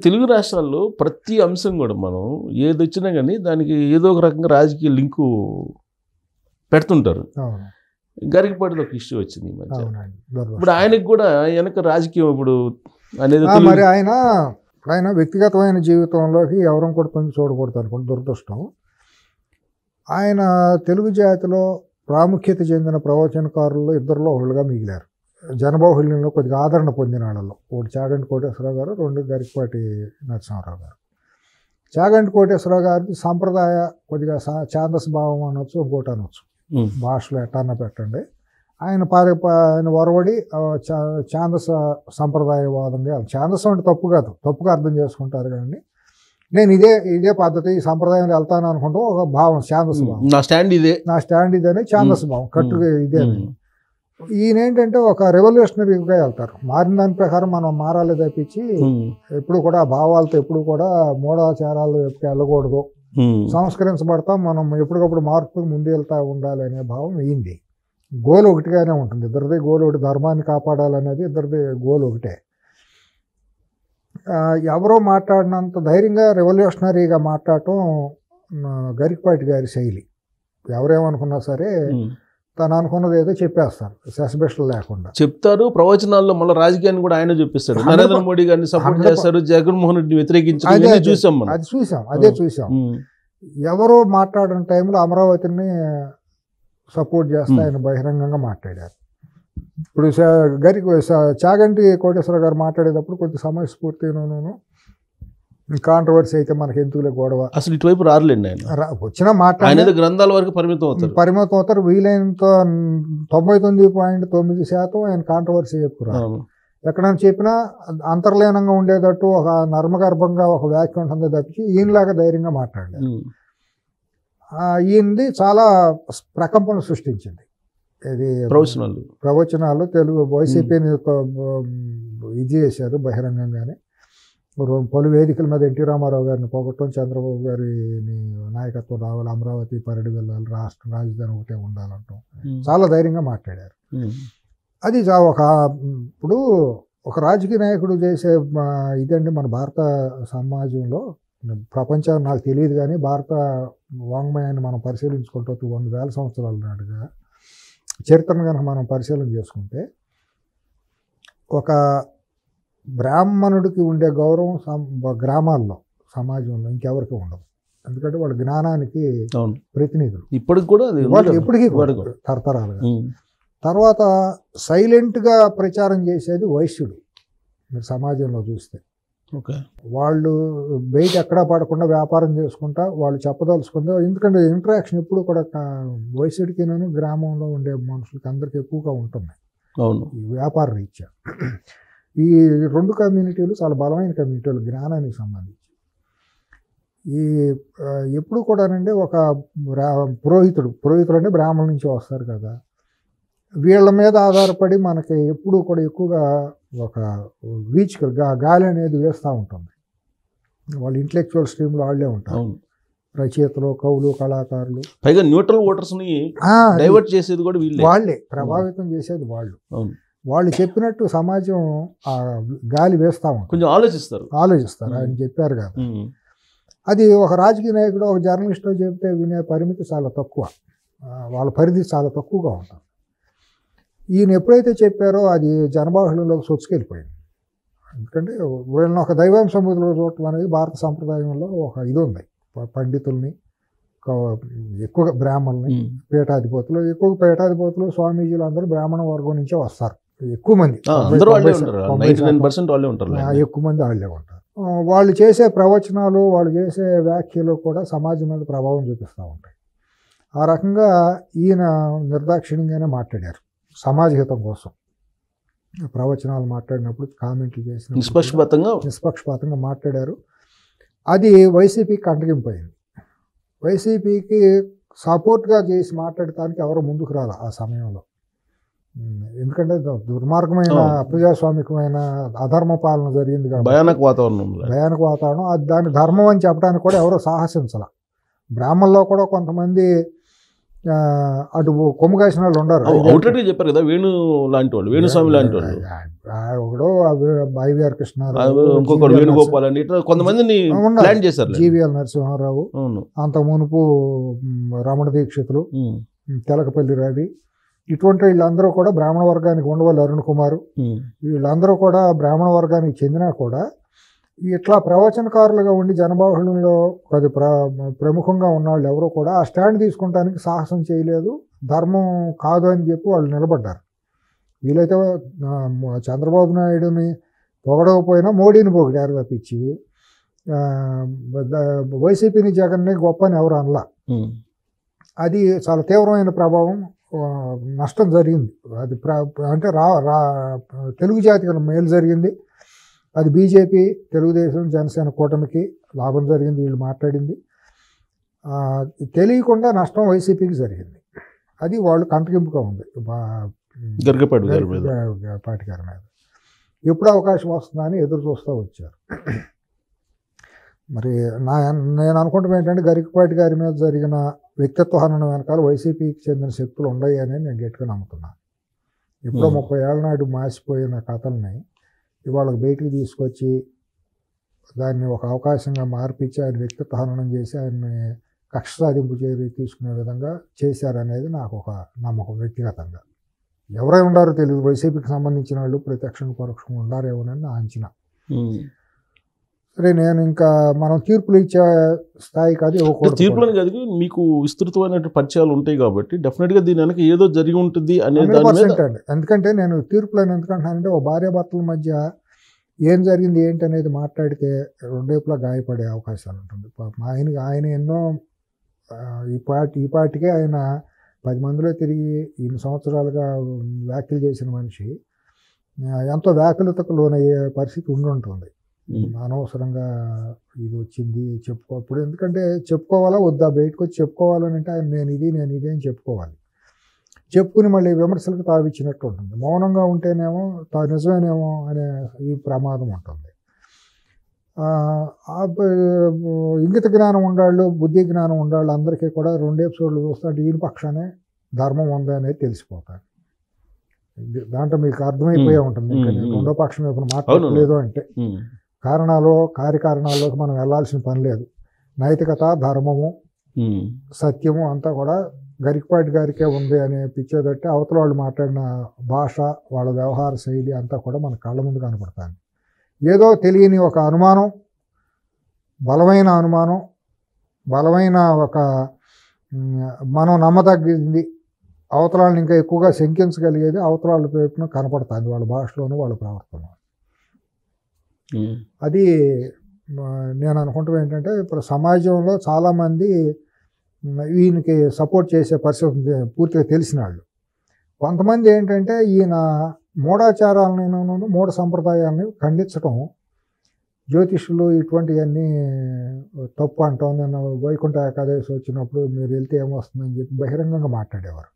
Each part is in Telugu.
తెలుగు రాష్ట్రాల్లో ప్రతి అంశం కూడా మనం ఏదొచ్చినా కానీ దానికి ఏదో ఒక రకంగా రాజకీయ లింకు పెడుతుంటారు. గరికపాటిలో ఒక ఇష్యూ వచ్చింది ఈ మధ్య. ఇప్పుడు ఆయనకు కూడా వెనక రాజకీయం ఇప్పుడు అనేది మరి ఆయన వ్యక్తిగతమైన జీవితంలోకి ఎవరూ కూడా కొంచెం చూడకూడదు అనుకోండి, దురదృష్టం. ఆయన తెలుగు జాతిలో ప్రాముఖ్యత చెందిన ప్రవచనకారుల్లో ఇద్దరిలో ఒకళ్ళుగా మిగిలారు. జనబాహుళ్యంలో కొద్దిగా ఆదరణ పొందిన వాళ్ళలో ఒకటి చాగంటి కోటేశ్వరరావు గారు, రెండు గరికపాటి నరసింహారావు గారు. చాగంటి కోటేశ్వరరావు గారికి సాంప్రదాయ కొద్దిగా ఛాందస భావం అనొచ్చు, ఇంకోటి అనొచ్చు, భాషలో ఎట్టన్నా పెట్టండి. ఆయన వరవడి ఛాందస సంప్రదాయవాదంగా, ఛాందసం అంటే తప్పు కాదు, తప్పుగా అర్థం చేసుకుంటారు. కానీ నేను ఇదే పద్ధతి ఈ సంప్రదాయంలో వెళ్తాను అనుకుంటూ ఒక భావం, ఛాందస భావం, నా స్టాండ్ ఇదే ఛాందస భావం, కట్టుగా ఇదే. ఈయన ఏంటంటే ఒక రెవల్యూషనరీగా వెళ్తారు. మారిన దాని ప్రకారం మనం మారాలి తప్పించి ఎప్పుడు కూడా భావాలతో ఎప్పుడు కూడా మూఢాచారాలు ఎప్పుడు వెళ్ళకూడదు, సంస్కరించబడతాం, మనం ఎప్పటికప్పుడు మార్పుకు ముందు వెళ్తూ ఉండాలి అనే భావం ఏంది. గోల్ ఒకటిగానే ఉంటుంది, ఇద్దరిది గోల్ ఒకటి, ధర్మాన్ని కాపాడాలనేది ఇద్దరిది గోల్ ఒకటే. ఎవరో మాట్లాడినంత ధైర్యంగా రెవల్యూషనరీగా మాట్లాడటం గరికపాటి గారి శైలి. ఎవరేమనుకున్నా సరే తను అనుకున్నది ఏదో చెప్పేస్తారు, సెసబెస్టల్ లేకుండా చెప్తారు. ప్రవచనాల్లో మళ్ళీ రాజకీయాన్ని కూడా ఆయన చూపిస్తారు. నరేంద్ర మోడీ గారిని సపోర్ట్ చేస్తారు, జగన్మోహన్ రెడ్డిని వ్యతిరేకించారు, అదే చూసాం. ఎవరో మాట్లాడిన టైంలో అమరావతిని సపోర్ట్ చేస్తే ఆయన బహిరంగంగా మాట్లాడారు. ఇప్పుడు చాగంటి కోటేశ్వరరావు గారు మాట్లాడేటప్పుడు కొద్ది సమయస్ఫూర్తిను కాంట్రవర్సీ అయితే మనకి ఎందుకులే గొడవ, అసలు ఇటువైపు రారులేండి ఆయన, వచ్చిన మాట్లాడే గ్రంథాల వరకు పరిమితం అవుతారు. వీలైనంత 99.9% ఆయన కాంట్రవర్సీ చెప్పుకున్నారు. ఎక్కడైనా చెప్పినా అంతర్లీనంగా ఉండేటట్టు ఒక నర్మగర్భంగా ఒక వ్యాఖ్య ఉంటుంది తప్పించి ఈయనలాగా ధైర్యంగా మాట్లాడలేదు. ఈయనది చాలా ప్రకంపన సృష్టించింది. ఇది ప్రవచనాలు తెలుగు వైసీపీని ఇది చేశారు బహిరంగంగానే. పలు వేదికల మీద ఎన్టీ రామారావు గారిని పోగొట్టడం, చంద్రబాబు గారిని నాయకత్వం రావాలి, అమరావతి పరిడి వెళ్ళాలి, రాష్ట్ర రాజధాని ఒకటే ఉండాలంటాం, చాలా ధైర్యంగా మాట్లాడారు. అది ఇప్పుడు ఒక రాజకీయ నాయకుడు చేసే ఇదండి మన భారత సమాజంలో. ప్రపంచం నాకు తెలియదు కానీ భారత వాంగ్మయాన్ని మనం పరిశీలించుకుంటూ 100,000 సంవత్సరాల నాటుగా చరిత్రను కనుక మనం పరిశీలన చేసుకుంటే ఒక బ్రాహ్మణుడికి ఉండే గౌరవం గ్రామాల్లో సమాజంలో ఇంకెవరికి ఉండదు. ఎందుకంటే వాళ్ళ జ్ఞానానికి ప్రతినిధులు ఇప్పటికి కూడా ఎప్పటికీ తరతరాలుగా. తర్వాత సైలెంట్గా ప్రచారం చేసేది వైశ్యుడు. మీరు సమాజంలో చూస్తే వాళ్ళు బయట ఎక్కడా పడకుండా వ్యాపారం చేసుకుంటా వాళ్ళు చెప్పదలుచుకుందా. ఎందుకంటే ఇంటరాక్షన్ ఎప్పుడు కూడా వైశ్యుడికి గ్రామంలో ఉండే మనుషులకి అందరికి ఎక్కువగా ఉంటుంది వ్యాపార రీత్యా. ఈ రెండు కమ్యూనిటీలు చాలా బలమైన కమ్యూనిటీలు జ్ఞానానికి సంబంధించి. ఎప్పుడు కూడానండి ఒక పురోహితుడు అంటే బ్రాహ్మణుల నుంచి వస్తారు కదా, వీళ్ళ మీద ఆధారపడి మనకి ఎప్పుడూ కూడా ఎక్కువగా ఒక గాలి అనేది వేస్తూ ఉంటుంది. వాళ్ళు ఇంటలెక్చువల్ స్ట్రీమ్లో వాళ్ళే ఉంటారు, రచయితలు, కవులు, కళాకారులు. పైగా న్యూట్రల్ ఓటర్స్ని డైవర్ట్ చేసేది కూడా వాళ్ళే, ప్రభావితం చేసేది వాళ్ళు. వాళ్ళు చెప్పినట్టు సమాజం గాలి వేస్తూ ఉంటుంది, కొంచెం ఆలోచిస్తారు. ఆయన చెప్పారు కదా. అది ఒక రాజకీయ నాయకుడు, ఒక జర్నలిస్టు చెప్తే వినే పరిమితి చాలా తక్కువ, వాళ్ళ పరిధి చాలా తక్కువగా ఉంటుంది. ఈయన ఎప్పుడైతే చెప్పారో అది జనబాహుళ్యంలోకి సొచ్చుకెళ్ళిపోయింది. ఎందుకంటే వీళ్ళని ఒక దైవాంశములో చూడటం అనేది భారత సంప్రదాయంలో ఒక ఇది ఉంది. పండితుల్ని, ఎక్కువగా బ్రాహ్మణుల్ని, పీఠాధిపతులు, స్వామీజీలు అందరూ బ్రాహ్మణ వర్గం నుంచే వస్తారు. ఎక్కువ మంది, ఎక్కువ మంది వాళ్ళే ఉంటారు. వాళ్ళు చేసే ప్రవచనాలు, వాళ్ళు చేసే వ్యాఖ్యలు కూడా సమాజం మీద ప్రభావం చూపిస్తూ ఉంటాయి. ఆ రకంగా ఈయన నిర్దాక్షిణ్యంగానే మాట్లాడారు సమాజ హితం కోసం. ప్రవచనాలు మాట్లాడినప్పుడు కామెంట్లు చేసిన నిష్పక్షపాతంగా మాట్లాడారు. అది వైసీపీకి కంటగింపోయింది. వైసీపీకి సపోర్ట్గా చేసి మాట్లాడటానికి ఎవరు ముందుకు రాలి ఆ సమయంలో. ఎందుకంటే దుర్మార్గమైన, అప్రజాస్వామికమైన అధర్మ పాలన జరిగింది కాబట్టి భయానక వాతావరణం. అది దాని ధర్మం అని చెప్పడానికి కూడా ఎవరో సాహసించాల. బ్రాహ్మణుల్లో కూడా కొంతమంది అటు కొమ్ము కాసిన వాళ్ళు ఉండరు. అవుట్లెట్గా చెప్పారు కదా, వేణు లాంటి వాళ్ళు, వేణుస్వామి లాంటి వాళ్ళు, ఒకడు ఐవీఆర్ కృష్ణ, ఇంకొకరు వేణుగోపాల్ అని ఇట్లా కొంతమందిని ప్లాన్ చేశారు. జీవీఎల్ నరసింహారావు, అంత మునుపు రమణ దీక్షితులు, తెలకపల్లి రవి, ఇటువంటి వీళ్ళందరూ కూడా బ్రాహ్మణ వర్గానికి ఉండవల్లి అరుణ్ కుమారు, వీళ్ళందరూ కూడా బ్రాహ్మణ వర్గానికి చెందినా కూడా ఇట్లా ప్రవచనకారులుగా ఉండి జనబాహుళ్యంలో కొద్ది ప్రముఖంగా ఉన్నవాళ్ళు ఎవరో కూడా ఆ స్టాండ్ తీసుకుంటానికి సాహసం చేయలేదు. ధర్మం కాదు అని చెప్పి వాళ్ళు నిలబడ్డారు. వీలైతే చంద్రబాబు నాయుడుని పొగడకపోయినా మోడీని పొగిడారు తప్పించి వైసీపీని జగన్ని గొప్ప అని ఎవరు అనలా. అది చాలా తీవ్రమైన ప్రభావం, నష్టం జరిగింది. అది అంటే తెలుగు జాతికి మేలు జరిగింది. అది బీజేపీ, తెలుగుదేశం, జనసేన కూటమికి లాభం జరిగింది. వీళ్ళు మాట్లాడింది తెలియకుండా నష్టం వైసీపీకి జరిగింది. అది వాళ్ళు కంటగింపుగా ఉంది గరికపాటి గారి మీద. ఎప్పుడు అవకాశం వస్తుందా అని ఎదురు చూస్తూ వచ్చారు. మరి నేను అనుకుంటాం ఏంటంటే గరికపాటి గారి మీద జరిగిన వ్యక్తిత్వ హననం వెనకాల వైసీపీకి చెందిన శక్తులు ఉన్నాయి అని నేను గట్టిగా నమ్ముతున్నాను. ఎప్పుడో 30 ఏళ్ళ నాడు మాసిపోయిన కథల్ని ఇవాళ బయటికి తీసుకొచ్చి దాన్ని ఒక అవకాశంగా మార్పించి ఆయన వ్యక్తిత్వ హననం చేసి ఆయన్ని కక్ష సాధింపు చర్య తీసుకునే విధంగా చేశారనేది నాకు ఒక నమ్మకం వ్యక్తిగతంగా. ఎవరై ఉండారో తెలియదు, వైసీపీకి సంబంధించిన వాళ్ళు ప్రత్యక్షంగా పరోక్షంగా ఉండారేమోనని నా అంచనా. సరే, నేను ఇంకా మనం తీర్పులు ఇచ్చే స్థాయి కాదు, తీర్పులను కాదు, మీకు విస్తృతమైన పరిచయాలు ఉంటాయి కాబట్టి డెఫినెట్గా దీని వెనక ఏదో జరిగి ఉంటుంది అనేది. ఎందుకంటే నేను తీర్పులను ఎందుకంటానంటే ఒక భార్యాభర్తల మధ్య ఏం జరిగింది ఏంటి అనేది మాట్లాడితే రెండేపులా గాయపడే అవకాశాలు ఉంటుంది. ఆయన ఎన్నో ఈ పాటికే ఆయన 10 మందిలో తిరిగి ఇన్ని సంవత్సరాలుగా వ్యాఖ్యలు చేసిన మనిషి ఎంతో వ్యాకులతకు లోనయ్యే పరిస్థితి ఉండుంటుంది. అనవసరంగా ఇది వచ్చింది చెప్పుకోప్పుడు, ఎందుకంటే చెప్పుకోవాలా వద్దా, బయటకు వచ్చి చెప్పుకోవాలని అంటే ఆయన నేను ఇది అని చెప్పుకోవాలి. చెప్పుకుని మళ్ళీ విమర్శలకు తావిచ్చినట్టు ఉంటుంది. మౌనంగా ఉంటేనేమో నిజమేనేమో అనే ఈ ప్రమాదం ఉంటుంది. ఇంగిత జ్ఞానం ఉండాళ్ళు, బుద్ధి జ్ఞానం ఉండాళ్ళు అందరికీ కూడా 2 ఎపిసోడ్లు చూస్తుంటే ఈయన పక్షానే ధర్మం ఉంది అనేది తెలిసిపోతారు. దాంట్లో మీకు అర్థమైపోయే ఉంటుంది. ఇంకా నేను రెండో పక్షం ఇప్పుడు మాట్లాడలేదు అంటే కార్యకారణాల్లోకి మనం వెళ్ళాల్సిన పని లేదు. నైతికత, ధర్మము, సత్యము అంతా కూడా గరికపాటి గారికే ఉంది అనే పిచ్చేదట్టే అవతల వాళ్ళు మాట్లాడిన భాష, వాళ్ళ వ్యవహార శైలి అంతా కూడా మన కళ్ళ ముందు కనపడతాను. ఏదో తెలియని ఒక అనుమానం, బలమైన ఒక మనం నమ్మదగ్గింది అవతలాలను ఇంకా ఎక్కువగా శంకించగలిగేది అవతలాల వైపున కనపడుతుంది వాళ్ళ భాషలోనూ వాళ్ళ ప్రవర్తన. అది నేను అనుకుంటాం ఏంటంటే ఇప్పుడు సమాజంలో చాలామంది ఈయనకి సపోర్ట్ చేసే పరిస్థితి పూర్తిగా తెలిసిన వాళ్ళు. కొంతమంది ఏంటంటే ఈయన మూఢాచారాలను, మూఢ సంప్రదాయాలని ఖండించడం, జ్యోతిష్యులు ఇటువంటివన్నీ తప్పు అంటాం. నేను వైకుంఠ ఏకాదశి వచ్చినప్పుడు మీరు వెళ్తే ఏమొస్తుందని చెప్పి బహిరంగంగా మాట్లాడేవారు.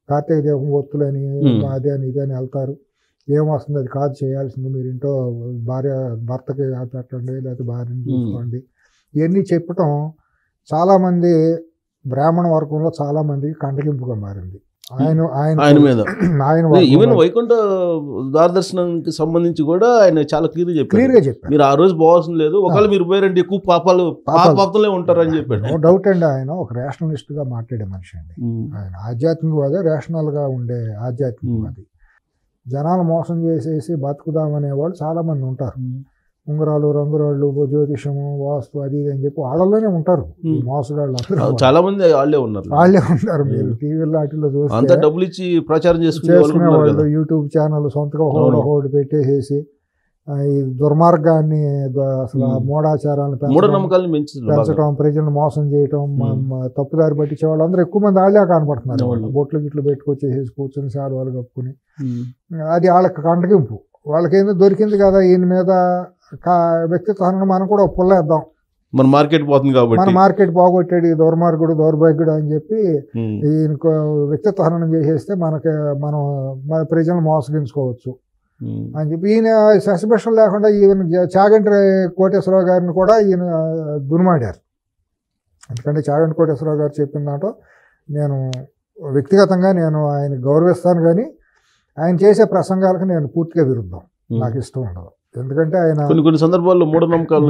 కార్తీక దీపం ఒత్తులని అదే అని ఇదే అని వెళ్తారు, ఏమొస్తుంది అది కాదు చేయాల్సింది, మీరు ఇంట్లో భర్తకి పెట్టండి లేకపోతే భార్యని చూసుకోండి, ఇవన్నీ చెప్పటం చాలామంది బ్రాహ్మణ వర్గంలో చాలామందికి కంటగింపుగా మారింది. ఈవెన్ వైకుంఠ దూరదర్శనానికి సంబంధించి కూడా ఆయన చాలా క్లియర్గా చెప్పారు, మీరు ఆ రోజు పోవాల్సిన లేదు, ఒకవేళ మీరు పోయారంటే ఎక్కువ పాపాలే ఉంటారని చెప్పాడు. నో డౌట్ అండి, ఆయన ఒక రేషనలిస్ట్గా మాట్లాడే మనిషి అండి. ఆయన ఆధ్యాత్మికవాదే, రేషనల్గా ఉండే ఆధ్యాత్మికవాది. జనాలు మోసం చేసేసి బతుకుదామనే వాళ్ళు చాలామంది ఉంటారు. ఉంగరాలు, రంగురాళ్ళు, జ్యోతిషము, వాస్తు అది ఇది అని చెప్పి వాళ్ళలోనే ఉంటారు మోసగాళ్ళు. చాలా మంది వాళ్ళే ఉంటారు. మీరు టీవీలో వాటిలో చూస్తే డబ్బులు ఇచ్చి ప్రచారం చేసుకునే వాళ్ళు యూట్యూబ్ ఛానల్ సొంతగా హోడ్ పెట్టేసేసి ఈ దుర్మార్గాన్ని, అసలు మూఢాచారాలను పెంచడం, ప్రజలను మోసం చేయటం, తప్పుదారి పట్టించే వాళ్ళు అందరూ ఎక్కువ మంది వాళ్ళే కనపడుతున్నారు. వాళ్ళు బొట్లు గిట్లు పెట్టుకొచ్చేసేసి కూర్చొని శాలువాలు కప్పుకుని, అది వాళ్ళకి కంటగింపు. వాళ్ళకేందో దొరికింది కదా ఈయన మీద వ్యక్తిత్వాన్ని మనం కూడా పుల్లేద్దాం, మన మార్కెట్ పోతుంది కాబట్టి, మన మార్కెట్ బాగొట్టాడు ఈ దుర్మార్గుడు, దౌర్భాగ్యుడు అని చెప్పి ఈయనకు వ్యక్తిత్వహనం చేసేస్తే మనం మన ప్రజలను మోసగించుకోవచ్చు అని చెప్పి ఈయన సస్పెషన్ లేకుండా ఈయన చాగంటి కోటేశ్వరరావు గారిని కూడా ఈయన దుర్మాడారు. ఎందుకంటే చాగంటి కోటేశ్వరరావు గారు చెప్పిన దాంట్లో నేను వ్యక్తిగతంగా నేను ఆయన గౌరవిస్తాను, కానీ ఆయన చేసే ప్రసంగాలకు నేను పూర్తిగా విరుద్ధం. నాకు ఇష్టం ఉండదు. ఎందుకంటే ఆయన కొన్ని సందర్భాల్లో మూఢనమ్మకాలను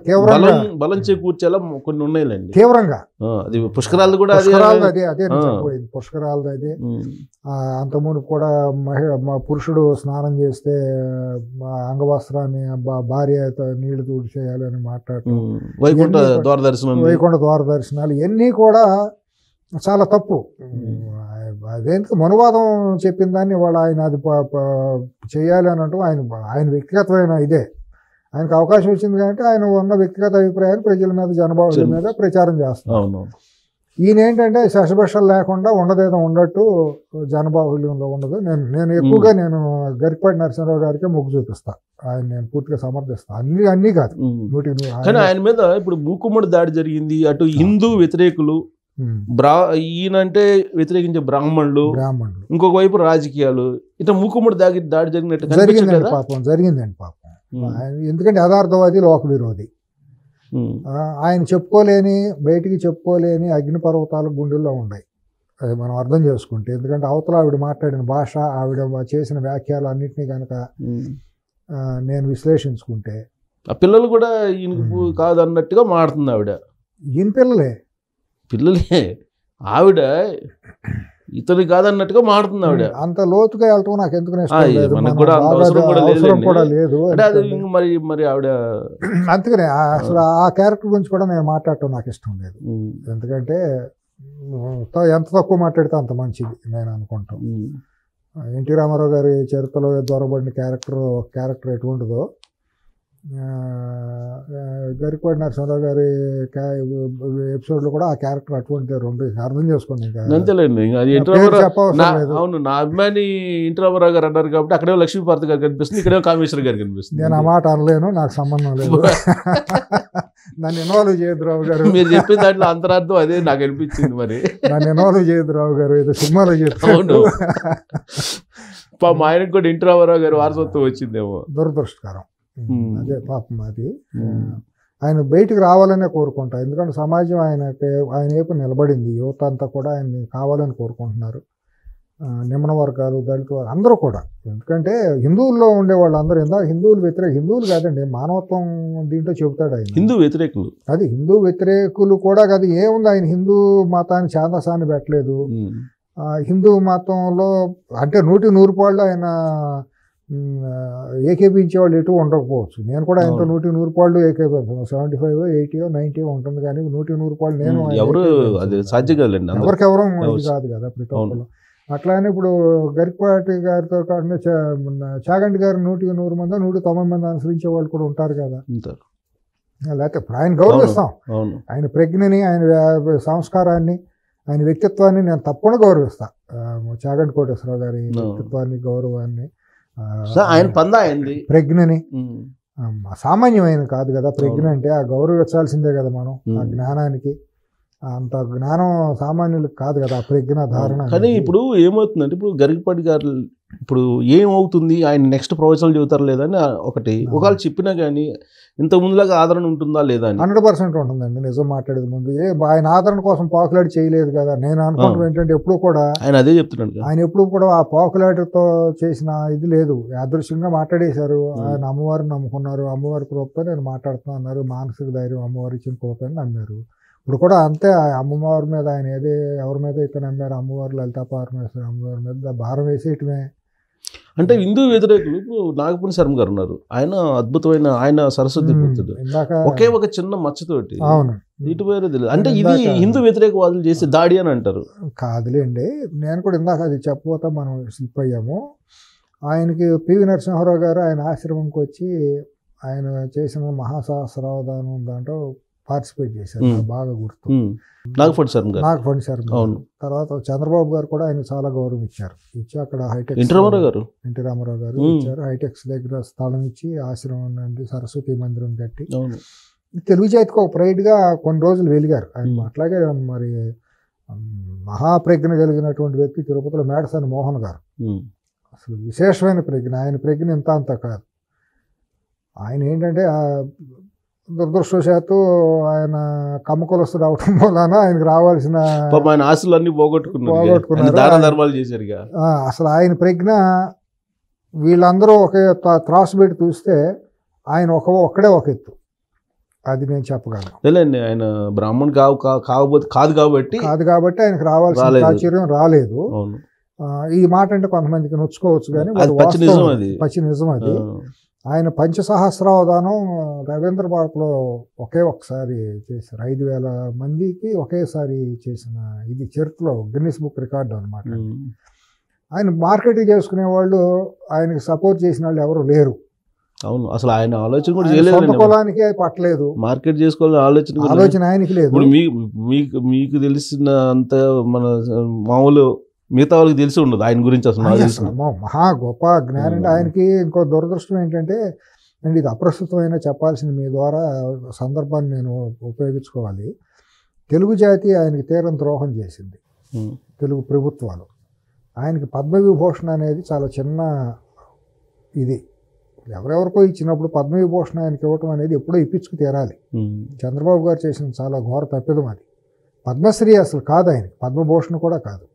తీవ్రంగా బలం చేకూర్చేలా కొన్ని ఉన్నాయిలేండి. తీవ్రంగా అది పుష్కరాలు కూడా అదే పుష్కరాలది అదే. అంతకుముందు కూడా పురుషుడు స్నానం చేస్తే అంగవస్త్రాన్ని భార్యతో నీళ్లు తుడిచేయాలి అని మాట్లాడటం, వైకుంఠ ద్వార దర్శనాలు ఇవన్నీ కూడా చాలా తప్పు. అదేందుకు మనువాదం చెప్పిన దాన్ని వాళ్ళు ఆయన అది చేయాలి అన్నట్టు ఆయన వ్యక్తిగతమైన ఇదే. ఆయనకు అవకాశం వచ్చింది కాబట్టి ఆయన ఉన్న వ్యక్తిగత అభిప్రాయాన్ని ప్రజల మీద జనబాహుల మీద ప్రచారం చేస్తున్నారు. ఈయన ఏంటంటే శశభషలు లేకుండా ఉండదేదో ఉండట్టు జనబాహుల్యంలో ఉండదు. నేను ఎక్కువగా నేను గరికపాటి నరసింహరావు గారికి మొగ్గు చూపిస్తా. ఆయన నేను పూర్తిగా సమర్థిస్తా. అన్నీ కాదు, 100. కానీ ఆయన మీద ఇప్పుడు మూకుమ్మడి దాడి జరిగింది. అటు హిందూ వ్యతిరేకులు, ఈయనంటే వ్యతిరేకించే బ్రాహ్మణులు, ఇంకొక వైపు రాజకీయాలు, ఇట్లా మూకుమ్మడి దాడి జరిగినట్టు జరిగిందండి పాపం. ఎందుకంటే యథార్థవాది, లోక విరోధి. ఆయన చెప్పుకోలేని, బయటికి చెప్పుకోలేని అగ్నిపర్వతాలు గుండెల్లో ఉన్నాయి. అది మనం అర్థం చేసుకుంటే. ఎందుకంటే అవతల ఆవిడ మాట్లాడిన భాష, ఆవిడ చేసిన వ్యాఖ్యలు అన్నింటినీ కనుక నేను విశ్లేషించుకుంటే, ఆ పిల్లలు కూడా ఈయనకు కాదన్నట్టుగా మాడుతుంది ఆవిడ. ఈయన పిల్లలే ఆవిడ ఇతని కాదన్నట్టుగా మాడుతుంది ఆవిడ. అంత లోతుగా వెళ్తాం నాకు ఎందుకు కూడా లేదు. మరి ఆవిడ అందుకనే అసలు ఆ క్యారెక్టర్ గురించి కూడా నేను మాట్లాడటం నాకు ఇష్టం లేదు. ఎందుకంటే ఎంత తక్కువ మాట్లాడితే అంత మంచిది నేను అనుకుంటాం. ఎన్టీ రామారావు గారి చరిత్రలో దొరబడిన క్యారెక్టర్ ఎటువంటిదో, గరికపాటి నరసింహరావు గారి ఎపిసోడ్లో కూడా ఆ క్యారెక్టర్ అటువంటిదే. రెండు అర్థం చేసుకోండి. అవును, నా అభిమాని ఎన్టీ రామారావు గారు అన్నారు కాబట్టి అక్కడే లక్ష్మీపార్వతి గారు కనిపిస్తుంది, ఇక్కడే కామేశ్వర గారు కనిపిస్తుంది. నేను ఆ మాట అనలేను, నాకు సంబంధం లేదు. నన్ను ఇన్వాల్వ్ చేయదు రావు గారు. మీరు చెప్పిన దాంట్లో అంతరార్థం అదే నాకు అనిపించింది. మరి నన్ను ఇన్వాల్వ్ చేయదు రావు గారు, ఏదో సినిమాలో అవును. మా ఆయనకు కూడా ఎన్టీ రామారావు గారు వారసత్వం వచ్చిందేమో. దురదృష్టకరం. అదే పాపం. అది ఆయన బయటికి రావాలనే కోరుకుంటా. ఎందుకంటే సమాజం ఆయన వైపు నిలబడింది. యువత అంతా కూడా ఆయన్ని కావాలని కోరుకుంటున్నారు. నిమ్న వర్గాలు, దళిత వర్గాలు అందరూ కూడా. ఎందుకంటే హిందువుల్లో ఉండే వాళ్ళు అందరూ హిందువులు కాదండి, మానవత్వం దీంట్లో చెబుతాడు ఆయన. హిందూ వ్యతిరేకులు, అది హిందూ వ్యతిరేకులు కూడా కాదు. ఏముంది, ఆయన హిందూ మతాన్ని ఛాందసాన్ని పెట్టలేదు. హిందూ మతంలో అంటే 100% ఆయన ఏకేపించే వాళ్ళు ఎటు ఉండకపోవచ్చు. నేను కూడా ఆయనతో 100% ఏకేపించాను. 75, 80, 90 ఉంటుంది, కానీ 100% నేను ఎవరికెవరూ ఇది కాదు కదా ప్రతి ఒక్కరు. అట్లానే ఇప్పుడు గరికపాటి గారితో కాకుండా చాగంటి గారు 100 మంది 190 మంది అనుసరించే వాళ్ళు కూడా ఉంటారు కదా. లేకపోతే ఇప్పుడు ఆయన గౌరవిస్తాం. ఆయన ప్రజ్ఞని, ఆయన సంస్కారాన్ని, ఆయన వ్యక్తిత్వాన్ని నేను తప్పకుండా గౌరవిస్తాను. చాగంటి కోటేశ్వరరావు గారి వ్యక్తిత్వాన్ని, గౌరవాన్ని, ఆయన పందాయింది ప్రజ్ఞని. సామాన్యమైన కాదు కదా ప్రజ్ఞ అంటే. ఆ గౌరవించాల్సిందే కదా మనం. ఆ జ్ఞానానికి అంత జ్ఞానం సామాన్యులకు కాదు కదా ఆ ప్రజ్ఞ ధారణ. కానీ ఇప్పుడు ఏమవుతుందంటే, ఇప్పుడు గరికపాటి గారు ఇప్పుడు ఏమవుతుంది, ఆయన నెక్స్ట్ ప్రవచనాలు చెబుతారు లేదని ఒకటి, ఒకవేళ చెప్పినా కానీ ఇంత ముందులాగా ఆదరణ ఉంటుందా లేదా అని. 100% ఉంటుందండి. నిజం మాట్లాడేది ముందు ఆయన ఆదరణ కోసం పాకులాడి చేయలేదు కదా. నేను అనుకుంటాం ఏంటంటే ఎప్పుడు కూడా ఆయన అదే చెప్తున్నాడు. ఆయన ఎప్పుడు కూడా ఆ పాకులాడితో చేసిన ఇది లేదు. యాదృశ్యంగా మాట్లాడేశారు. ఆయన అమ్మవారిని నమ్ముకున్నారు, అమ్మవారి కృపతో నేను మాట్లాడుతున్నా అన్నారు. మానసిక ధైర్యం అమ్మవారి ఇచ్చిన కృపని నమ్మారు. ఇప్పుడు కూడా అంతే. అమ్మవారి మీద ఆయన ఎవరి మీద అయితే నమ్మారు, అమ్మవారు లలితా పరమేశ్వరి అమ్మవారి మీద భారం వేసేయటమే. అంటే హిందూ వ్యతిరేకులు నాగపూడి శర్మ గారు ఉన్నారు. ఆయన అద్భుతమైన, ఆయన సరస్వతి పుత్రుడు, ఒకే ఒక చిన్న మచ్చతోటి. అవును, ఇటు వేరే తెలియదు. అంటే ఇది హిందూ వ్యతిరేక వాదులు చేసే దాడి అని అంటారు. కాదులేండి, నేను కూడా ఇందాక అది చెప్పబోతా మనం స్లిప్ అయ్యాము. ఆయనకి పివి నరసింహారావు గారు ఆయన ఆశ్రమంకి వచ్చి ఆయన చేసిన మహాసహస్రావధానం దాంట్లో పార్టిసిపేట్ చేశారు. బాగా గుర్తు. నాగపూడి శర్మ గారు. తర్వాత చంద్రబాబు గారు కూడా ఆయన చాలా గౌరవం ఇచ్చారు. అక్కడ హైటెక్ ఎన్టీ రామారావు గారు ఇచ్చారు. హైటెక్స్ దగ్గర స్థలం ఇచ్చి ఆశ్రమం నుండి సరస్వతి మందిరం కట్టి తెలుగు జాతికి ఒక ప్రైడ్గా కొన్ని రోజులు వెలిగారు ఆయన. అట్లాగే మరి మహాప్రజ్ఞ కలిగినటువంటి వ్యక్తి తిరుపతిలో మేడసాని మోహన్ గారు. అసలు విశేషమైన ప్రజ్ఞ. ఆయన ప్రజ్ఞ ఇంత అంత కాదు. ఆయన ఏంటంటే దురదృష్టవశాత్తు ఆయన కమ్మకులస్తుడు అవటం వలన ఆయనకు రావాల్సిన ఆయన ఆశలు అన్ని పోగొట్టుకున్నారు. అసలు ఆయన ప్రజ్ఞ వీళ్ళందరూ ఒకే త్రాసు పెట్టి చూస్తే ఆయన ఒక్కడే ఒక ఎత్తు, అది నేను చెప్పగలను. ఆయన బ్రాహ్మణ్ కాదు కాబట్టి ఆయనకు రావాల్సిన ప్రాచుర్యం రాలేదు. ఈ మాట అంటే కొంతమందికి నొచ్చుకోవచ్చు, కానీ పచ్చి నిజం అది. ఆయన పంచసహస్రావధానం రవీంద్ర భారత్లో ఒకసారి చేశారు. 5,000 మందికి ఒకేసారి చేసిన ఇది చరిత్రలో గిన్నిస్ బుక్ రికార్డు అనమాట. ఆయన మార్కెటింగ్ చేసుకునే వాళ్ళు, ఆయనకి సపోర్ట్ చేసిన వాళ్ళు ఎవరు లేరు. అవును, అసలు ఆయన ఆలోచన కూడా చేయలేదు, కులానికి పట్టలేదు, మార్కెట్ చేసుకోవాలని ఆలోచన ఆయనకి లేదు. మీకు తెలిసిన అంత మన మామూలు మిగతా వాళ్ళకి తెలిసి ఉండదు ఆయన గురించి. అసలు మహా గొప్ప జ్ఞానం అంటే ఆయనకి. ఇంకో దురదృష్టం ఏంటంటే, అండ్ ఇది అప్రస్తుతమైన చెప్పాల్సిన మీ ద్వారా సందర్భాన్ని నేను ఉపయోగించుకోవాలి. తెలుగు జాతి ఆయనకి తీరం ద్రోహం చేసింది, తెలుగు ప్రభుత్వాలు. ఆయనకి పద్మవిభూషణ అనేది చాలా చిన్న ఇది, ఎవరెవరికో ఇచ్చినప్పుడు పద్మవిభూషణ ఆయనకి ఇవ్వటం అనేది ఎప్పుడో ఇప్పించుకు తీరాలి. చంద్రబాబు గారు చేసిన చాలా ఘోర తప్పిదం అది. పద్మశ్రీ అసలు కాదు ఆయనకి, పద్మభూషణ కూడా కాదు.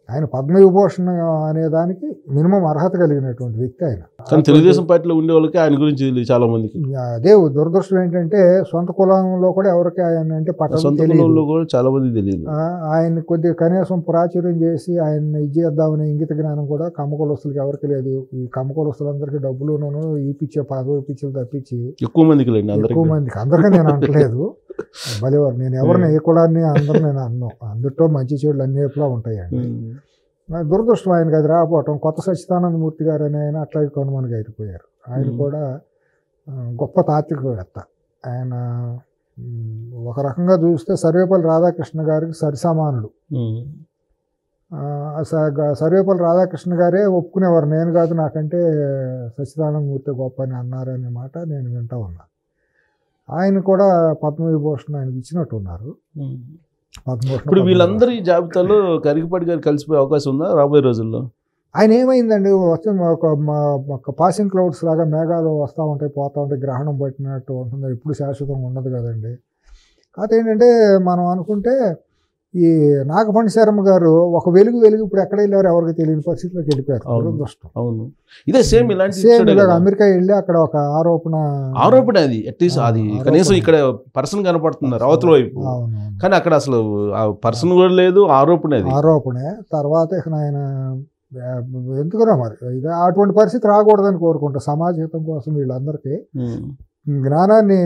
ఆయన పద్మవిభూషణ అనే దానికి మినిమం అర్హత కలిగినటువంటి వ్యక్తి ఆయన. తెలుగుదేశం పార్టీలో ఉండే వాళ్ళకి ఆయన గురించి చాలా మందికి. అదే దురదృష్టం ఏంటంటే, సొంత కులంలో కూడా ఎవరికి ఆయన అంటే పట్టణంలో చాలా మంది తెలియదు. ఆయన కొద్దిగా కనీసం ప్రాచుర్యం చేసి ఆయన ఇది చేద్దామనే ఇంగిత జ్ఞానం కూడా కమ్మకులస్తులకి ఎవరికి లేదు. ఈ కమ్మకులస్తులందరికీ డబ్బులును ఈ పిచ్చే పదవి పిచ్చులు తప్పించి ఎక్కువ మందికి అందరికీ నేను అనట్లేదు భలేవారు. నేను ఎవరిని ఏ కులాన్ని అందరూ నేను అన్నాను. అందులో మంచి చెడులు అన్ని వైపులా ఉంటాయండి. దురదృష్టం ఆయనకి అది రాకపోవటం. కొత్త సచ్చిదానందమూర్తి గారు అని ఆయన అట్లాగే కనుమనుగా అయిపోయారు. ఆయన కూడా గొప్ప తాత్వికవేత్త. ఆయన ఒక రకంగా చూస్తే సర్వేపల్లి రాధాకృష్ణ గారికి సరిసమానుడు. సర్వేపల్లి రాధాకృష్ణ గారే ఒప్పుకునేవారు, నేను కాదు నాకంటే సచ్చిదానందమూర్తి గొప్ప అని అన్నారు అనే మాట నేను వింటా ఉన్నా. ఆయన కూడా పద్మవిభూషణ ఆయనకి ఇచ్చినట్టు ఉన్నారు. ఇప్పుడు వీళ్ళందరి జాబితాలో కరిగిపాటి గారు కలిసిపోయే అవకాశం ఉందా రాబోయే రోజుల్లో? ఆయన ఏమైందండి, వస్తే ఒక పాసింగ్ క్లౌడ్స్ లాగా మేఘాలు వస్తూ ఉంటాయి పోతూ ఉంటాయి, గ్రహణం పట్టినట్టు ఉంటుంది, ఎప్పుడు శాశ్వతంగా ఉండదు కదండి. కాకపోతే ఏంటంటే, మనం అనుకుంటే ఈ నాగపండి శర్మ గారు ఒక వెలుగు ఇప్పుడు ఎక్కడ వెళ్ళారు ఎవరికి తెలియని పరిస్థితిలోకి వెళ్ళిపోయారు. దురదృష్టం. అవును, ఇదే సేమ్ ఇలాంటి అమెరికా వెళ్ళి అక్కడ ఒక ఆరోపణ అది అట్లీస్ట్ అది కనీసం ఇక్కడ పర్సన్ కనపడుతున్నారు అవతల వైపు, కానీ అక్కడ అసలు పర్సన్ కూడా లేదు, ఆరోపణే. తర్వాత ఆయన ఎందుకురా మరి అటువంటి పరిస్థితి రాకూడదని కోరుకుంటా. సమాజ హితం కోసం వీళ్ళందరికీ జ్ఞానాన్ని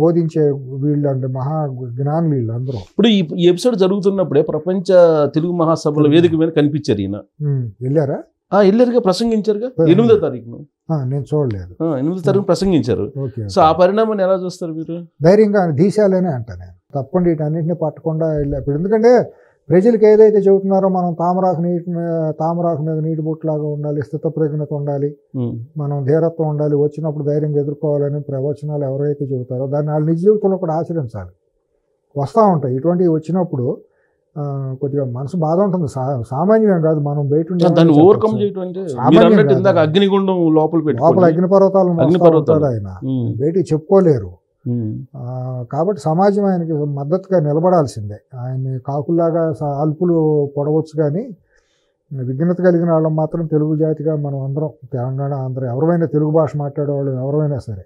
బోధించే వీళ్ళు అంటే మహా జ్ఞానులు వీళ్ళందరూ. ఇప్పుడు ఈ ఎపిసోడ్ జరుగుతున్నప్పుడే ప్రపంచ తెలుగు మహాసభల వేదిక మీద కనిపించారు ఈయన. వెళ్ళారా? వెళ్ళారుగా, ప్రసంగించారుగా 8వ తారీఖున. నేను చూడలేదు. 8వ తారీఖు ప్రసంగించారు. సో ఆ పరిణామాన్ని ఎలా చూస్తారు మీరు? ధైర్యంగా దీశాలనే అంట నేను. తప్పకుండా వీటన్నింటినీ పట్టకుండా వెళ్ళా. ఇప్పుడు ఎందుకంటే ప్రజలకు ఏదైతే చెబుతున్నారో, మనం తామరాకు మీద నీటి బొట్టులాగా ఉండాలి, స్థితప్రజ్ఞత ఉండాలి, మనం ధీరత్వం ఉండాలి, వచ్చినప్పుడు ధైర్యంగా ఎదుర్కోవాలని ప్రవచనాలు ఎవరైతే చెబుతారో దాన్ని వాళ్ళ నిజ జీవితంలో కూడా ఆచరించాలి. వస్తూ ఉంటాయి ఇటువంటివి. వచ్చినప్పుడు కొద్దిగా మనసు బాధ ఉంటుంది, సామాన్యం కాదు. మనం బయట అగ్నిగుండం లోపల అగ్నిపర్వతాలు ఆయన బయటికి చెప్పుకోలేరు. కాబట్టి సమాజం ఆయనకి మద్దతుగా నిలబడాల్సిందే. ఆయన్ని కాకుల్లాగా అల్పులు పొడవచ్చు, కానీ విఘ్నత కలిగిన వాళ్ళం మాత్రం తెలుగు జాతిగా మనం అందరం, తెలంగాణ ఆంధ్ర ఎవరైనా తెలుగు భాష మాట్లాడేవాళ్ళు ఎవరైనా సరే,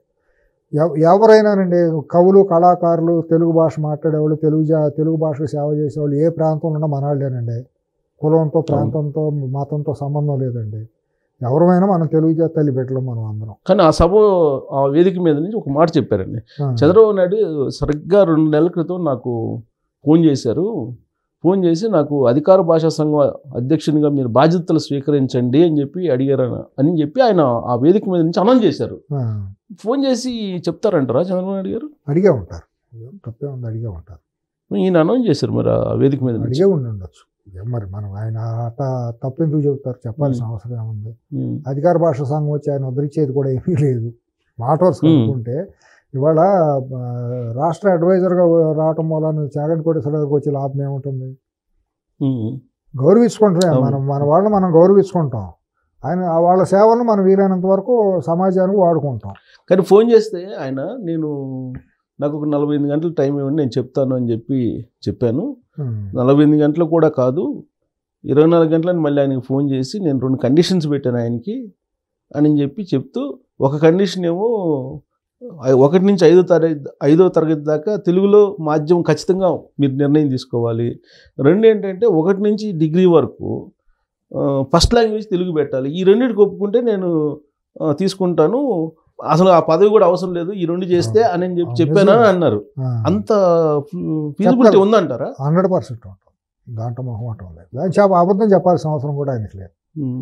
ఎవరైనానండి, కవులు కళాకారులు తెలుగు భాష మాట్లాడేవాళ్ళు, తెలుగు భాషకు సేవ చేసేవాళ్ళు ఏ ప్రాంతంలో ఉన్నా మనవాళ్ళేనండి. కులంతో ప్రాంతంతో మతంతో సంబంధం లేదండి. ఎవరైనా మనం తెలుగు జాతి తల్లి బిడ్డలు మనం అందరం. కానీ ఆ సభ ఆ వేదిక మీద నుంచి ఒక మాట చెప్పారండి. చంద్రబాబు నాయుడు సరిగ్గా 2 నెలల క్రితం నాకు ఫోన్ చేసి నాకు అధికార భాషా సంఘం అధ్యక్షునిగా మీరు బాధ్యతలు స్వీకరించండి అని చెప్పి ఆయన ఆ వేదిక మీద నుంచి అనౌన్స్ చేశారు. ఫోన్ చేసి చెప్తారంటారా చంద్రబాబు నాయుడు గారు? అడిగే ఉంటారు, తప్పే ఉంది, అడిగే ఉంటారు. ఈయన అనౌన్స్ చేశారు, మరి ఆ వేదిక మీద అడిగే ఉండొచ్చు. మరి మనం ఆయన తప్పెందుకు చెబుతారు, చెప్పాల్సిన అవసరం ఏముంది? అధికార భాషా సంఘం వచ్చి ఆయన ఉద్ధరించేది కూడా ఏమీ లేదు. మాట వరుస అనుకుంటే ఇవాళ రాష్ట్ర అడ్వైజర్గా రావటం వల్ల చాగంటి కోటేశ్వరరావుకి వచ్చే లాభం ఏముంటుంది? గౌరవించుకుంటామే మన వాళ్ళని మనం గౌరవించుకుంటాం. ఆయన వాళ్ళ సేవలను మనం వీలైనంత వరకు సమాజానికి వాడుకుంటాం. కానీ ఫోన్ చేస్తే ఆయన నాకు ఒక 48 గంటలు టైం ఇవ్వండి నేను చెప్తాను అని చెప్పాను. 48 గంటలు కూడా కాదు 24 గంటలని మళ్ళీ ఆయనకి ఫోన్ చేసి నేను 2 కండిషన్స్ పెట్టాను ఆయనకి అని చెప్తూ, ఒక కండిషన్ ఏమో 1 నుంచి 5వ తరగతి దాకా తెలుగులో మాధ్యమం ఖచ్చితంగా మీరు నిర్ణయం తీసుకోవాలి. 2 ఏంటంటే 1 నుంచి డిగ్రీ వరకు ఫస్ట్ లాంగ్వేజ్ తెలుగు పెట్టాలి. ఈ రెండింటికి ఒప్పుకుంటే నేను తీసుకుంటాను, అసలు ఆ పదవి కూడా అవసరం లేదు, ఈ 2 చేస్తే అని చెప్పాను అని అన్నారు. అంత ఫీజిబిలిటీ ఉందంటారా? 100% ఉంటుంది, దాంట్లో మొహమాటం లేదు. దాని అబద్ధం చెప్పాల్సిన అవసరం కూడా ఆయనకి లేదు.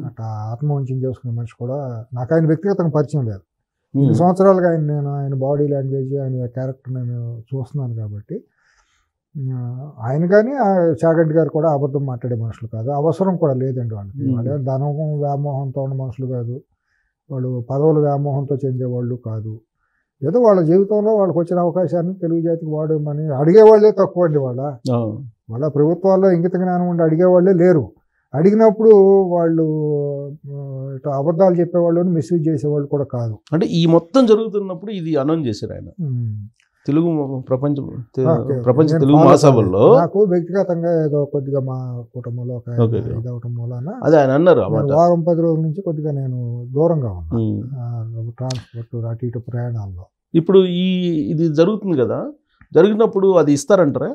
అట్లా ఆత్మవంచం చేసుకునే మనిషి కూడా నాకు ఆయన వ్యక్తిగతంగా పరిచయం లేదు. 2 సంవత్సరాలుగా ఆయన బాడీ లాంగ్వేజ్, ఆయన క్యారెక్టర్ నేను చూస్తున్నాను కాబట్టి ఆయన కానీ చాగంటి గారు కూడా అబద్ధం మాట్లాడే మనుషులు కాదు, అవసరం కూడా లేదండి వాళ్ళకి. వాళ్ళే ధనం వ్యామోహంతో ఉన్న మనుషులు కాదు, వాళ్ళు పదవుల వ్యామోహంతో చెందేవాళ్ళు కాదు. ఏదో వాళ్ళ జీవితంలో వాళ్ళకి వచ్చిన అవకాశాన్ని తెలుగు జాతికి వాడమని అడిగేవాళ్ళే తక్కువ అండి. వాళ్ళ ప్రభుత్వాల్లో ఇంగిత జ్ఞానం ఉండి అడిగేవాళ్ళే లేరు. అడిగినప్పుడు వాళ్ళు ఇట్లా అబద్ధాలు చెప్పేవాళ్ళు, మిస్యూజ్ చేసేవాళ్ళు కూడా కాదు. అంటే ఈ మొత్తం జరుగుతున్నప్పుడు ఇది అనౌన్స్ చేశారు ఆయన తెలుగు ప్రపంచ తెలుగు మహాసభల్లో. నాకు వ్యక్తిగతంగా ఏదో కొద్దిగా మా కుటుంబంలో ఇదవటం మూలాన అదే ఆయన అన్నారు, వారం 10 రోజుల నుంచి కొద్దిగా నేను దూరంగా ఉన్నాను ట్రాన్స్పోర్ట్ అటు ఇటు ప్రయాణాల్లో. ఇప్పుడు ఇది జరుగుతుంది కదా, జరిగినప్పుడు అది ఇస్తారంటారా?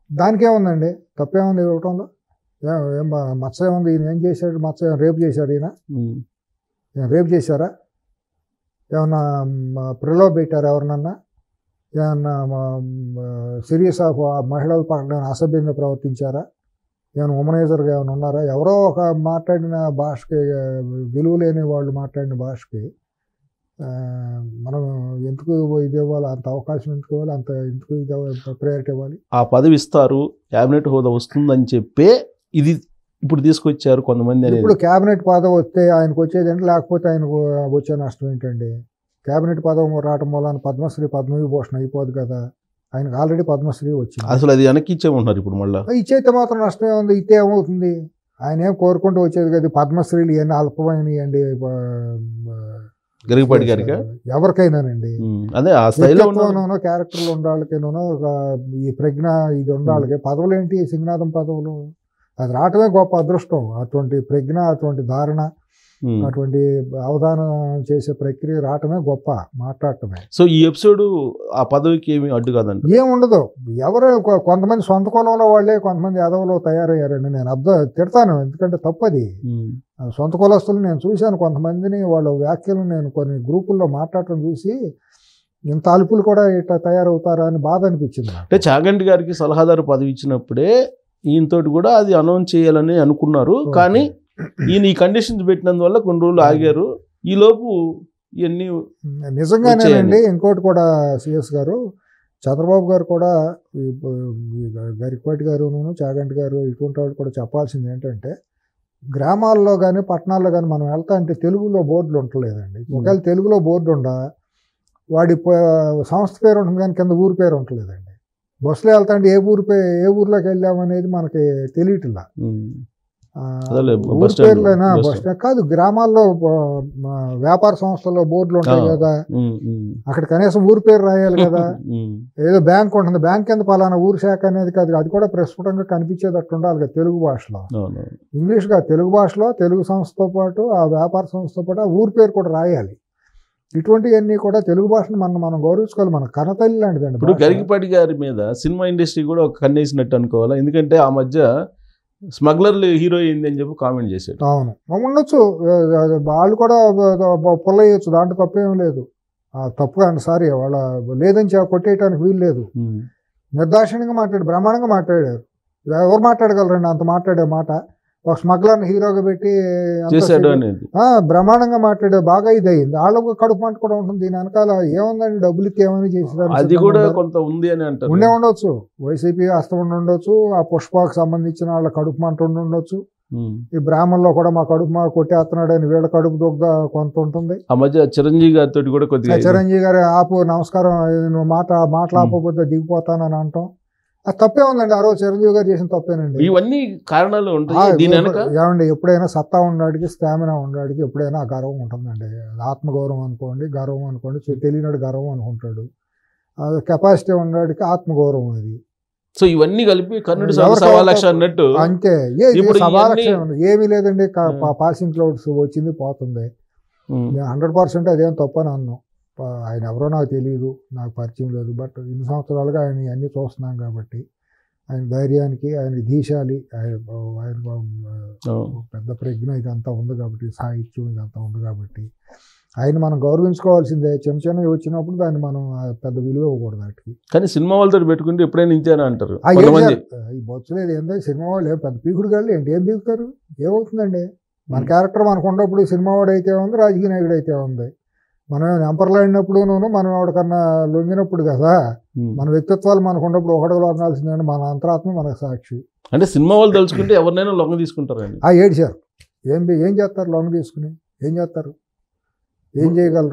దానికేముందండి, తప్పేముంది ఇవ్వటంలో? ఏం మచ్చ ఏముంది? ఈయన ఏం చేశాడు? మచ్చ రేపు చేశాడు? ఈయన రేపు చేశారా? ఏమన్నా ప్రలోభ పెట్టారా ఎవరినన్నా? ఏమన్నా సీరియస్ ఆఫ్ మహిళల పక్కన అసభ్యంగా ప్రవర్తించారా? ఏమైనా ఉమనైజర్గా ఏమైనా ఉన్నారా? ఎవరో ఒక మాట్లాడిన భాషకి, విలువ లేని వాళ్ళు మాట్లాడిన భాషకి మనం ఎందుకు ఇది ఇవ్వాలి? అంత అవకాశం ఎందుకు ఇవ్వాలి? అంత ఎందుకు ఇది ప్రయారిటీ ఇవ్వాలి? ఆ పదవి ఇస్తారు, క్యాబినెట్ హోదా వస్తుందని చెప్పే ఇది ఇప్పుడు తీసుకొచ్చారు కొంతమంది. ఇప్పుడు క్యాబినెట్ పదవి వస్తే ఆయనకు వచ్చేదంటే, లేకపోతే ఆయనకు వచ్చే నష్టం ఏంటండి? క్యాబినెట్ పదవి రావటం వల్ల పద్మశ్రీ పద్మవిభూషణ్ అయిపోదు కదా. ఆయనకు ఆల్రెడీ పద్మశ్రీ వచ్చింది. అసలు అది వెనక్కి ఇచ్చేమంటున్నారు ఇప్పుడు. మళ్ళీ ఇచ్చేస్తే మాత్రం నష్టం ఏముంది? ఇస్తే ఏమవుతుంది? ఆయన ఏం కోరుకుంటూ వచ్చేది కదా. పద్మశ్రీలు ఇవన్నీ అల్పమైనయండి గరికపాటి గారికి, ఎవరికైనానండి. అదే క్యారెక్టర్లు ఉండాలకేనో ఈ ప్రజ్ఞ ఇది ఉండాలి. పదవులు ఏంటి? సింగనాథం పదవులు అది రావటమే గొప్ప అదృష్టం. అటువంటి ప్రజ్ఞ, అటువంటి ధారణ, అటువంటి అవధానం చేసే ప్రక్రియ రావటమే గొప్ప, మాట్లాడటమే. సో ఈ ఎపిసోడ్ ఆ పదవికి ఏమి అడ్డు కాదండి? ఏముండదు. ఎవరు కొంతమంది సొంత కులంలో వాళ్ళే కొంతమంది యాదవులు తయారయ్యారండి. నేను తిడతాను, ఎందుకంటే తప్పది. సొంత కులస్తులు నేను చూశాను కొంతమందిని, వాళ్ళ వ్యాఖ్యలు నేను కొన్ని గ్రూపుల్లో మాట్లాడటం చూసి ఇంత అలుపులు కూడా ఇట్లా తయారవుతారా అని బాధ అనిపించింది. అంటే చాగంటి గారికి సలహాదారు పదవి ఇచ్చినప్పుడే ఈయనతోటి కూడా అది అనౌన్స్ చేయాలని అనుకున్నారు. కానీ ఈయన ఈ కండిషన్స్ పెట్టినందువల్ల కొన్ని రోజులు ఆగారు. ఈలోపు ఇవన్నీ నిజంగానేనండి. ఇంకోటి కూడా సిఎస్ గారు, చంద్రబాబు గారు కూడా, గరికపాటి గారు, చాగంటి గారు, ఇటువంటి వాళ్ళు కూడా చెప్పాల్సింది ఏంటంటే, గ్రామాల్లో కానీ పట్టణాల్లో కానీ మనం వెళ్తా అంటే తెలుగులో బోర్డులు ఉండలేదండి. ఒకవేళ తెలుగులో బోర్డు ఉండా వాడి సంస్థ పేరు ఉంటుంది కానీ కింద ఊరి పేరు ఉండలేదండి. బస్సులో వెళ్తా అంటే ఏ ఊర్లోకి వెళ్ళామనేది మనకి తెలియట్లా. ఊరి పేర్లైనా బస్ కాదు, గ్రామాల్లో వ్యాపార సంస్థల్లో బోర్డులు ఉంటాయి కదా, అక్కడ కనీసం ఊరి పేరు రాయాలి కదా. ఏదో బ్యాంక్ ఉంటుంది, బ్యాంక్ కింద పలానా ఊరు శాఖ అనేది కాదు, అది కూడా ప్రస్ఫుటంగా కనిపించేటట్టు ఉండాలి కదా తెలుగు భాషలో. ఇంగ్లీష్గా తెలుగు భాషలో తెలుగు సంస్థతో పాటు ఆ వ్యాపార సంస్థతో పాటు ఆ ఊరి పేరు కూడా రాయాలి. ఇటువంటివన్నీ కూడా తెలుగు భాషను మనం గౌరవించుకోవాలి. మన కనతల్లి లాంటిదండి. ఇప్పుడు గరికపాటి గారి మీద సినిమా ఇండస్ట్రీ కూడా ఒక కన్నేసినట్టు అనుకోవాలా? ఎందుకంటే ఆ మధ్య స్మగ్లర్లు హీరో అయింది అని చెప్పి కామెంట్ చేశారు. అవును, ఉండొచ్చు, వాళ్ళు కూడా పొల్లయ్యొచ్చు, దాంట్లో తప్పేం లేదు. తప్పుగా అండి, సారీ, వాళ్ళ లేదని కొట్టేయటానికి వీలు లేదు. నిర్దాక్షిణ్యంగా మాట్లాడు, బ్రహ్మాండంగా మాట్లాడారు. ఎవరు మాట్లాడగలరండి అంత మాట్లాడే మాట? ఒక స్మగ్లర్ని హీరోగా పెట్టి బ్రహ్మాండంగా మాట్లాడే, బాగా ఇది అయింది. వాళ్ళకు కడుపు మంట కూడా ఉంటుంది. దీని వెనకాల ఏముందండి, డబ్బులు ఇస్తే ఏమైనా చేసేదాన్ని అది కూడా కొంత ఉంది అని అంటారు. ఉండే ఉండొచ్చు, వైసీపీ హస్తం ఉండొచ్చు, ఆ పుష్పకు సంబంధించిన వాళ్ళ కడుపు మంట ఉండొచ్చు. ఈ బ్రాహ్మణుల్లో కూడా మా కడుపు కొట్టేస్తున్నాడు అని వీళ్ళ కడుపు దుగ్ధ కొంత ఉంటుంది. ఆ మధ్య చిరంజీవి గారితో కూడా కొద్దిగా, చిరంజీవి గారు ఆపు, నమస్కారం, నువ్వు మాట్లాడకపోతే దిగిపోతానని అంటాం. అది తప్పే ఉందండి. ఆ రోజు చిరంజీవి గారు చేసిన తప్పేనండి. ఇవన్నీ కారణాలు ఉంటాయి దీని వెనక. ఏమండి, ఎప్పుడైనా సత్తా ఉన్నాడికి, స్టామినా ఉన్నాడికి ఎప్పుడైనా ఆ గర్వం ఉంటుందండి. ఆత్మగౌరవం అనుకోండి, గర్వం అనుకోండి. తెలియనాడు గర్వం అనుకుంటాడు. కెపాసిటీ ఉన్నాడికి ఆత్మగౌరవం అది. సో ఇవన్నీ కలిపి కర్ణుడు సవాలక్ష అన్నట్టు అంతే. ఏమీ లేదండి, పాసింగ్ క్లౌడ్స్ వచ్చింది పోతుంది. 100% అదేం తప్పని అన్నాం. ఆయన ఎవరో నాకు తెలియదు, నాకు పరిచయం లేదు. బట్ ఇన్ని సంవత్సరాలుగా ఆయన ఇవన్నీ చూస్తున్నాం కాబట్టి ఆయన ధైర్యానికి, ఆయనకి దీశాలి, ఆయన పెద్ద ప్రజ్ఞ ఇదంతా ఉంది కాబట్టి, సాహిత్యం ఇదంతా ఉంది కాబట్టి ఆయన మనం గౌరవించుకోవాల్సిందే. చిన్న చిన్నవి వచ్చినప్పుడు దాన్ని మనం పెద్ద విలువ ఇవ్వకూడదు వాటికి. కానీ సినిమా వాళ్ళతో పెట్టుకుంటే ఎప్పుడైనా ఇంతేనా అంటారు ఈ బొచ్చలేదు. ఏంటంటే సినిమా వాళ్ళు పెద్ద పీకుడు కాళ్ళు ఏంటి, ఏం పీకుతారు, ఏమవుతుందండి? మన క్యారెక్టర్ మనకు ఉన్నప్పుడు సినిమా వాడు అయితే ఉంది, రాజకీయ నాయకుడు అయితే ఉంది. మనం ఎంపర్లాడినప్పుడు మనం ఎవరికన్నా లొంగినప్పుడు కదా. మన వ్యక్తిత్వాలు మనకు ఉన్నప్పుడు ఒకటి లొంగాల్సిందండి. మన అంతరాత్మ మనకు సాక్షి. అంటే సినిమా వాళ్ళు తలుచుకుంటే ఎవరినైనా లొంగ తీసుకుంటారండి. ఏడ్చారు. ఏం చేస్తారు? లొంగ తీసుకుని ఏం చేస్తారు? ఏం చేయగలరు?